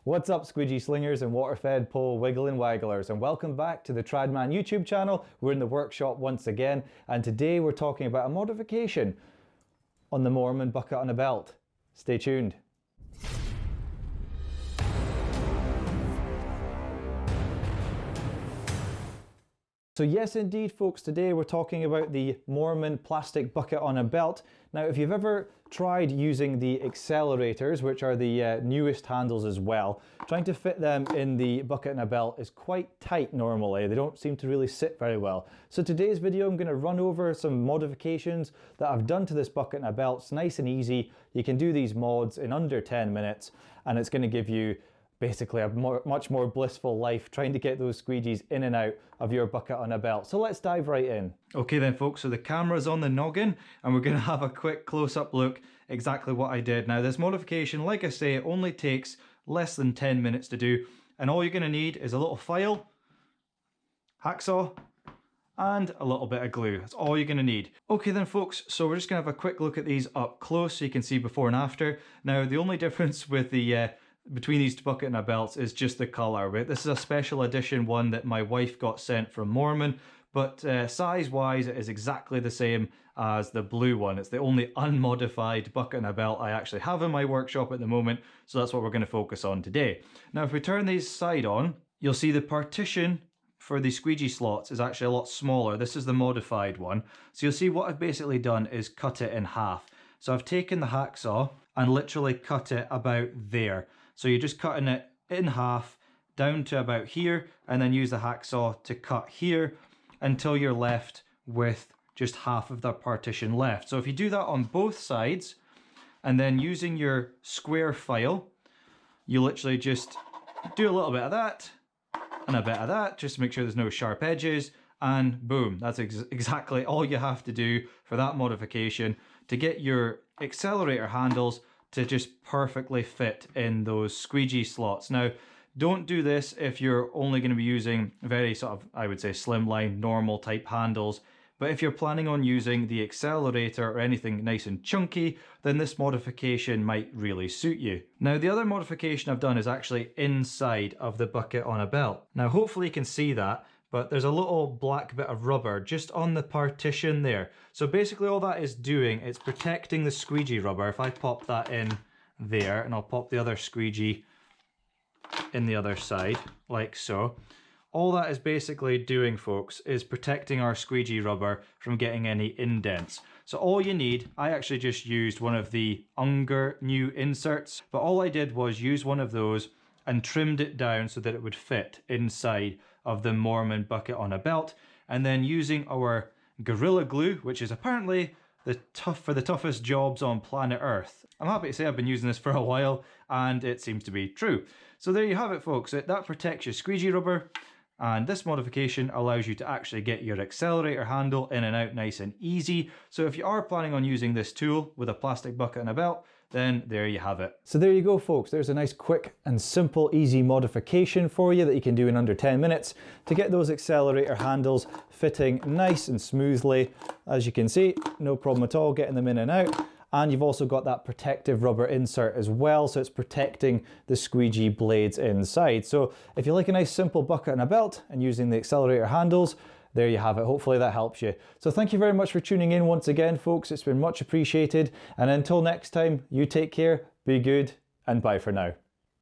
What's up, squeegee slingers and water-fed pole wiggling wagglers, and welcome back to the Tradman YouTube channel. We're in the workshop once again, and today we're talking about a modification on the Moerman bucket on a belt. Stay tuned. So yes indeed folks, today we're talking about the Moerman plastic bucket on a belt. Now if you've ever tried using the accelerators, which are the newest handles as well, trying to fit them in the bucket on a belt is quite tight normally. They don't seem to really sit very well. So today's video I'm going to run over some modifications that I've done to this bucket on a belt. It's nice and easy. You can do these mods in under 10 minutes and it's going to give you basically a much more blissful life trying to get those squeegees in and out of your bucket on a belt. So let's dive right in. Okay then folks, so the camera's on the noggin and we're going to have a quick close-up look exactly what I did. Now this modification, like I say, only takes less than 10 minutes to do, and all you're going to need is a little file, hacksaw, and a little bit of glue. That's all you're going to need. Okay then folks, so we're just going to have a quick look at these up close so you can see before and after. Now the only difference with the between these bucket and a belts is just the colour. This is a special edition one that my wife got sent from Moerman, but size wise it is exactly the same as the blue one. It's the only unmodified bucket and a belt I actually have in my workshop at the moment, so that's what we're going to focus on today. Now if we turn these side on, you'll see the partition for the squeegee slots is actually a lot smaller. This is the modified one. So you'll see what I've basically done is cut it in half. So I've taken the hacksaw and literally cut it about there. So you're just cutting it in half down to about here, and then use the hacksaw to cut here until you're left with just half of the partition left. So if you do that on both sides, and then using your square file, you literally just do a little bit of that and a bit of that, just to make sure there's no sharp edges, and boom, that's exactly all you have to do for that modification to get your accelerator handles to just perfectly fit in those squeegee slots. Now, don't do this if you're only going to be using very sort of, I would say, slimline, normal type handles. But if you're planning on using the accelerator or anything nice and chunky, then this modification might really suit you. Now, the other modification I've done is actually inside of the bucket on a belt. Now, hopefully you can see that, but there's a little black bit of rubber just on the partition there. So basically all that is doing, it's protecting the squeegee rubber. If I pop that in there, and I'll pop the other squeegee in the other side, like so. All that is basically doing, folks, is protecting our squeegee rubber from getting any indents. So all you need, I actually just used one of the Unger new inserts, but all I did was use one of those and trimmed it down so that it would fit inside of the Moerman bucket on a belt, and then using our Gorilla Glue, which is apparently the toughest jobs on planet Earth. I'm happy to say I've been using this for a while and it seems to be true. So there you have it folks, that protects your squeegee rubber, and this modification allows you to actually get your accelerator handle in and out nice and easy. So if you are planning on using this tool with a plastic bucket and a belt, then there you have it. So there you go folks, there's a nice quick and simple easy modification for you that you can do in under 10 minutes to get those accelerator handles fitting nice and smoothly. As you can see, no problem at all getting them in and out. And you've also got that protective rubber insert as well, so it's protecting the squeegee blades inside. So if you like a nice simple bucket and a belt and using the accelerator handles, there you have it. Hopefully that helps you. So thank you very much for tuning in once again, folks. It's been much appreciated. And until next time, you take care, be good, and bye for now.